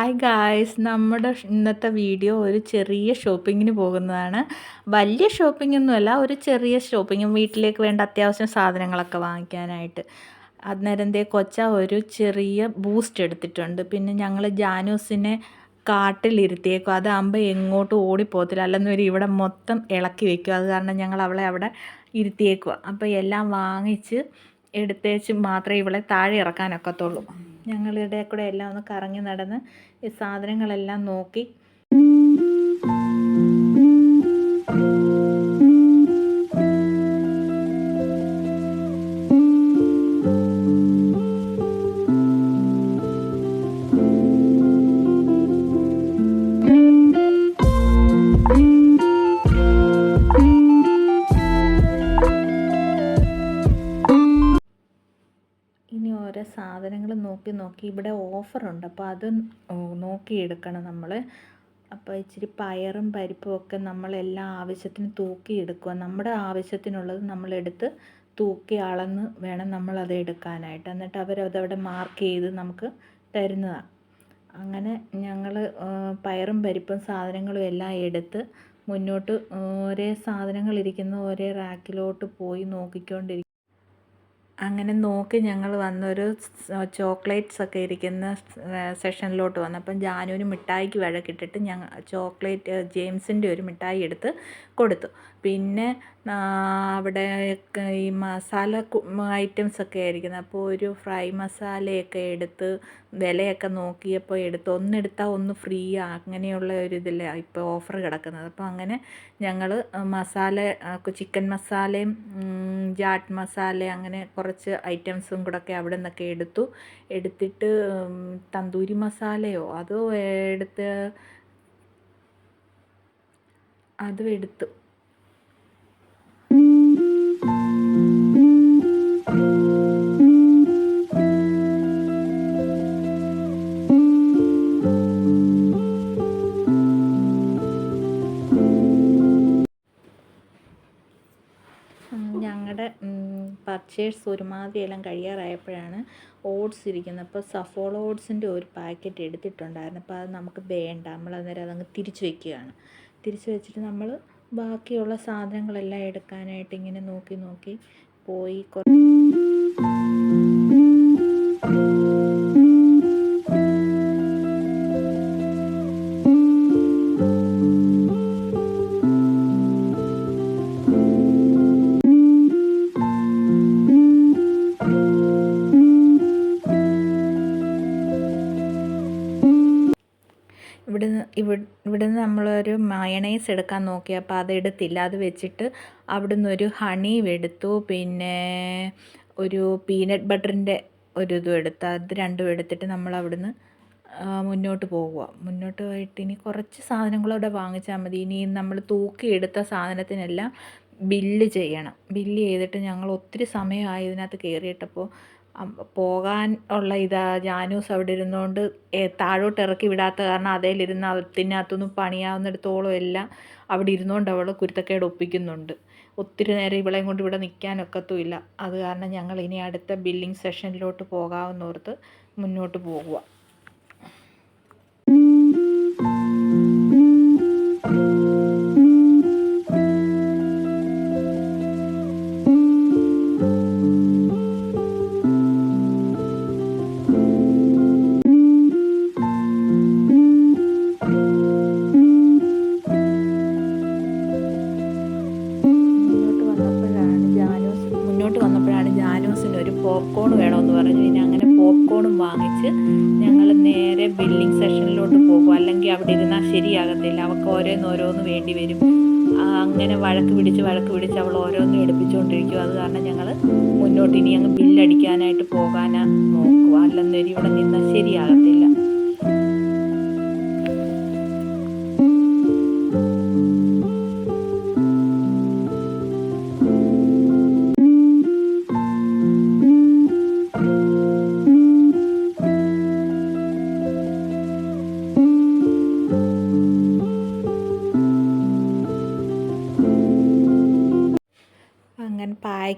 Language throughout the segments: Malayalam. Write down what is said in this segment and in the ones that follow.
ഹായ് ഗായ്സ്, നമ്മുടെ ഇന്നത്തെ വീഡിയോ ഒരു ചെറിയ ഷോപ്പിങ്ങിന് പോകുന്നതാണ്. വലിയ ഷോപ്പിങ്ങൊന്നുമല്ല, ഒരു ചെറിയ ഷോപ്പിങ്, വീട്ടിലേക്ക് വേണ്ട അത്യാവശ്യം സാധനങ്ങളൊക്കെ വാങ്ങിക്കാനായിട്ട്. അന്നേരം കൊച്ച ഒരു ചെറിയ ബൂസ്റ്റ് എടുത്തിട്ടുണ്ട്. പിന്നെ ഞങ്ങൾ ജാനൂസിനെ കാട്ടിലിരുത്തിയേക്കും, അതാകുമ്പോൾ എങ്ങോട്ടും ഓടിപ്പോകത്തില്ല, അല്ലെന്നൊരു ഇവിടെ മൊത്തം ഇളക്കി വെക്കും. അത് കാരണം ഞങ്ങൾ അവളെ അവിടെ ഇരുത്തിയേക്കുക. അപ്പോൾ എല്ലാം വാങ്ങിച്ച് എടുത്തേച്ച് മാത്രമേ ഇവളെ താഴെ ഇറക്കാനൊക്കത്തുള്ളൂ. ഞങ്ങളിവിടെ കൂടെ എല്ലാം ഒന്ന് കറങ്ങി നടന്ന് ഈ സാധനങ്ങളെല്ലാം നോക്കി ഓരോ സാധനങ്ങൾ നോക്കി ഇവിടെ ഓഫറുണ്ട്, അപ്പോൾ അത് നോക്കിയെടുക്കണം നമ്മൾ. അപ്പോൾ ഇച്ചിരി പയറും പരിപ്പും ഒക്കെ നമ്മളെല്ലാ ആവശ്യത്തിന് തൂക്കിയെടുക്കുക. നമ്മുടെ ആവശ്യത്തിനുള്ളത് നമ്മളെടുത്ത് തൂക്കി അളന്ന് വേണം നമ്മളത് എടുക്കാനായിട്ട്. എന്നിട്ട് അവരതവിടെ മാർക്ക് ചെയ്ത് നമുക്ക് തരുന്നതാണ്. അങ്ങനെ ഞങ്ങൾ പയറും പരിപ്പും സാധനങ്ങളും എല്ലാം എടുത്ത് മുന്നോട്ട് ഒരേ സാധനങ്ങളിരിക്കുന്ന ഒരേ റാക്കിലോട്ട് പോയി നോക്കിക്കൊണ്ടിരിക്കും. അങ്ങനെ നോക്കി ഞങ്ങൾ വന്നൊരു ചോക്ലേറ്റ്സ് ഒക്കെ ഇരിക്കുന്ന സെഷനിലോട്ട് വന്നു. അപ്പം ജാനുവിന് മിഠായിക്ക് വഴക്കിട്ടിട്ട് ചോക്ലേറ്റ് ജെയിംസിൻ്റെ ഒരു മിഠായി എടുത്ത് കൊടുത്തു. പിന്നെ അവിടെ ഈ മസാല ഐറ്റംസൊക്കെ ആയിരിക്കുന്നത്. അപ്പോൾ ഒരു ഫ്രൈ മസാലയൊക്കെ എടുത്ത് വിലയൊക്കെ നോക്കിയപ്പോൾ ഒന്നെടുത്താൽ ഒന്ന് ഫ്രീ, അങ്ങനെയുള്ള ഒരു ഇതില്ല ഇപ്പോൾ ഓഫർ കിടക്കുന്നത്. അപ്പോൾ അങ്ങനെ ഞങ്ങൾ ചിക്കൻ മസാലയും ചാട്ട് മസാല അങ്ങനെ കുറച്ച് ഐറ്റംസും കൂടെയൊക്കെ അവിടെ നിന്നൊക്കെ എടുത്തിട്ട് തന്തൂരി മസാലയോ അതോ അതും എടുത്തു. ഞങ്ങളുടെ പർച്ചേസ് ഒരുമാതിരി എല്ലാം കഴിയാറായപ്പോഴാണ് ഓട്സ് ഇരിക്കുന്നത്. അപ്പോൾ സഫോള ഓട്സിൻ്റെ ഒരു പാക്കറ്റ് എടുത്തിട്ടുണ്ടായിരുന്നു. അപ്പോൾ അത് നമുക്ക് വേണ്ട, നമ്മൾ അന്നേരം അതങ്ങ് തിരിച്ച് വയ്ക്കുകയാണ്. തിരിച്ച് വെച്ചിട്ട് നമ്മൾ ബാക്കിയുള്ള സാധനങ്ങളെല്ലാം എടുക്കാനായിട്ട് ഇങ്ങനെ നോക്കി പോയി. ഇവിടുന്ന് നമ്മളൊരു മയണൈസ് എടുക്കാൻ നോക്കി. അപ്പോൾ അതെടുത്തില്ല. അത് വെച്ചിട്ട് അവിടുന്ന് ഒരു ഹണി എടുത്തു. പിന്നെ ഒരു പീനട്ട് ബട്ടറിൻ്റെ ഇതും എടുത്തു. അത് രണ്ടും എടുത്തിട്ട് നമ്മൾ അവിടുന്ന് മുന്നോട്ട് പോയിട്ട് ഇനി കുറച്ച് സാധനങ്ങളൂടെ വാങ്ങിച്ചാൽ മതി. ഇനി നമ്മൾ തൂക്കിയെടുത്ത സാധനത്തിനെല്ലാം ബില്ല് ചെയ്യണം. ബില്ല് ചെയ്തിട്ട് ഞങ്ങൾ ഒത്തിരി സമയമായി ഇതിനകത്ത് കയറിയിട്ടപ്പോൾ പോകാൻ ഉള്ള ജാനൂസ് അവിടെ ഇരുന്നുകൊണ്ട് താഴോട്ട് ഇറക്കി വിടാത്ത കാരണം അതേലിരുന്ന് അതിനകത്തൊന്നും പണിയാവുന്നിടത്തോളം എല്ലാം അവിടെ ഇരുന്നുകൊണ്ട് അവൾ കുരുത്തക്കേട് ഒപ്പിക്കുന്നുണ്ട്. ഒത്തിരി നേരം ഇവളെയും കൊണ്ട് ഇവിടെ നിൽക്കാനൊക്കത്തുമില്ല. അത് കാരണം ഞങ്ങൾ ഇനി അടുത്ത ബില്ലിംഗ് സെഷനിലോട്ട് പോകാമെന്നോർത്ത് മുന്നോട്ട് പോകുക. വന്നപ്പോഴാണ് ജാനൂസിനൊരു പോപ്കോൺ വേണമെന്ന് പറഞ്ഞു. ഇനി അങ്ങനെ പോപ്കോണും വാങ്ങിച്ച് ഞങ്ങൾ നേരെ ബില്ലിംഗ് സെഷനിലോട്ട് പോകും. അല്ലെങ്കിൽ അവിടെ ഇരുന്നാൽ ശരിയാകത്തില്ല, അവൾക്ക് ഓരോന്ന് വേണ്ടി വരും. അങ്ങനെ വഴക്ക് പിടിച്ച് അവൾ ഓരോന്നും എടുപ്പിച്ചുകൊണ്ടിരിക്കും. അത് കാരണം ഞങ്ങൾ മുന്നോട്ട് ഇനി അങ്ങ് ബില്ലടിക്കാനായിട്ട് പോകാനാണ് നോക്കുക. അല്ലെന്നൊരു ഇവിടെ നിന്നാൽ ശരിയാകത്തില്ല.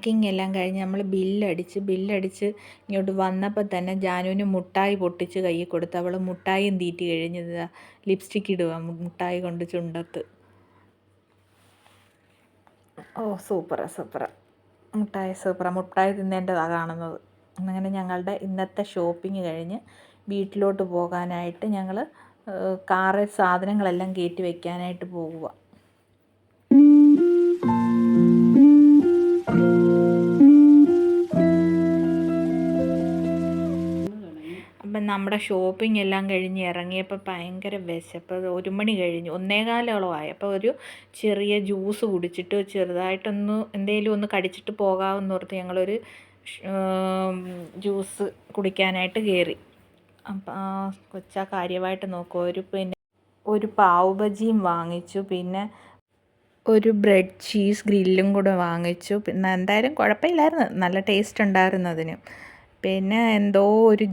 പാക്കിംഗ് എല്ലാം കഴിഞ്ഞ് നമ്മൾ ബില്ലടിച്ച് ഇങ്ങോട്ട് വന്നപ്പോൾ തന്നെ ജാനുവിന് മുട്ടായി പൊട്ടിച്ച് കയ്യിൽ കൊടുത്ത്. അവൾ മുട്ടായും തീറ്റി കഴിഞ്ഞത് ലിപ്സ്റ്റിക്ക് ഇടുക മുട്ടായി കൊണ്ട് ചുണ്ടത്ത്. ഓ സൂപ്പറാ മുട്ടായി തിന്നേണ്ടതാണ് കാണുന്നത്. അങ്ങനെ ഞങ്ങളുടെ ഇന്നത്തെ ഷോപ്പിംഗ് കഴിഞ്ഞ് വീട്ടിലോട്ട് പോകാനായിട്ട് ഞങ്ങൾ കാറിൽ സാധനങ്ങളെല്ലാം കയറ്റി വയ്ക്കാനായിട്ട് പോകുക. അപ്പം നമ്മുടെ ഷോപ്പിംഗ് എല്ലാം കഴിഞ്ഞ് ഇറങ്ങിയപ്പോൾ ഭയങ്കര വിശപ്പ്. 1 മണി കഴിഞ്ഞു, 1:15 ആയി. അപ്പോൾ ഒരു ചെറിയ ജ്യൂസ് കുടിച്ചിട്ട് ചെറുതായിട്ടൊന്ന് എന്തെങ്കിലും ഒന്ന് കടിച്ചിട്ട് പോകാമെന്നോർത്ത് ഞങ്ങളൊരു ജ്യൂസ് കുടിക്കാനായിട്ട് കയറി. അപ്പം കൊച്ചാ കാര്യമായിട്ട് നോക്കും. ഒരു പാവ് ബജിയും വാങ്ങിച്ചു, പിന്നെ ഒരു ബ്രെഡ് ചീസ് ഗ്രില്ലും കൂടെ വാങ്ങിച്ചു. പിന്നെ എന്തായാലും കുഴപ്പമില്ലായിരുന്നു, നല്ല ടേസ്റ്റ് ഉണ്ടായിരുന്നു അതിന്. പിന്നെ എന്തോ ഒരു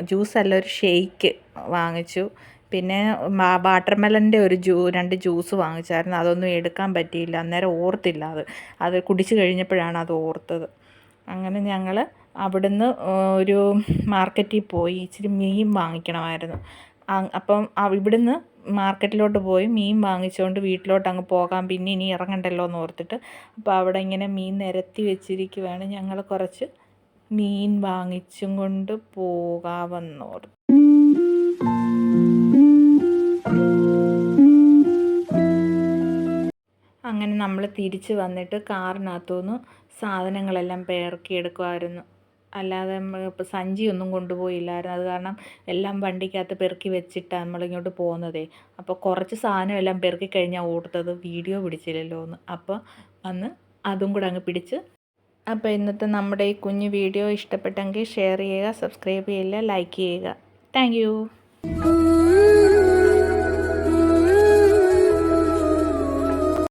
ജ്യൂസല്ല ഒരു ഷെയ്ക്ക് വാങ്ങിച്ചു. പിന്നെ വാട്ടർമെലൻ്റെ ഒരു 2 ജ്യൂസ് വാങ്ങിച്ചായിരുന്നു. അതൊന്നും എടുക്കാൻ പറ്റിയില്ല, അന്നേരം ഓർത്തില്ല. അത് കുടിച്ച് കഴിഞ്ഞപ്പോഴാണ് അത് ഓർത്തത്. അങ്ങനെ ഞങ്ങൾ അവിടുന്ന് ഒരു മാർക്കറ്റിൽ പോയി ഇച്ചിരി മീൻ വാങ്ങിക്കണമായിരുന്നു. അപ്പം ഇവിടുന്ന് മാർക്കറ്റിലോട്ട് പോയി മീൻ വാങ്ങിച്ചുകൊണ്ട് വീട്ടിലോട്ട് അങ്ങ് പോകാം, പിന്നെ ഇനി ഇറങ്ങണ്ടല്ലോ എന്ന് ഓർത്തിട്ട്. അപ്പോൾ അവിടെ ഇങ്ങനെ മീൻ നിരത്തി വെച്ചിരിക്കുവാണ്. ഞങ്ങൾ കുറച്ച് മീൻ വാങ്ങിച്ചും കൊണ്ട് പോകാമെന്നോർത്തു. അങ്ങനെ നമ്മൾ തിരിച്ച് വന്നിട്ട് കാറിനകത്തുനിന്ന് സാധനങ്ങളെല്ലാം പെറുക്കിയെടുക്കുമായിരുന്നു. അല്ലാതെ ഇപ്പോൾ സഞ്ചിയൊന്നും കൊണ്ടുപോയില്ലായിരുന്നു. അത് കാരണം എല്ലാം വണ്ടിക്കകത്ത് പെറുക്കി വെച്ചിട്ടാണ് നമ്മളിങ്ങോട്ട് പോകുന്നതേ. അപ്പോൾ കുറച്ച് സാധനം എല്ലാം പെറുക്കി കഴിഞ്ഞാൽ ഓർത്തത് വീഡിയോ പിടിച്ചില്ലല്ലോ എന്ന്. അപ്പോൾ അന്ന് അതും കൂടെ അങ്ങ് പിടിച്ച്. അപ്പോൾ ഇന്നത്തെ നമ്മുടെ ഈ കുഞ്ഞു വീഡിയോ ഇഷ്ടപ്പെട്ടെങ്കിൽ ഷെയർ ചെയ്യുക, സബ്സ്ക്രൈബ് ചെയ്യുക, ലൈക്ക് ചെയ്യുക. Thank you.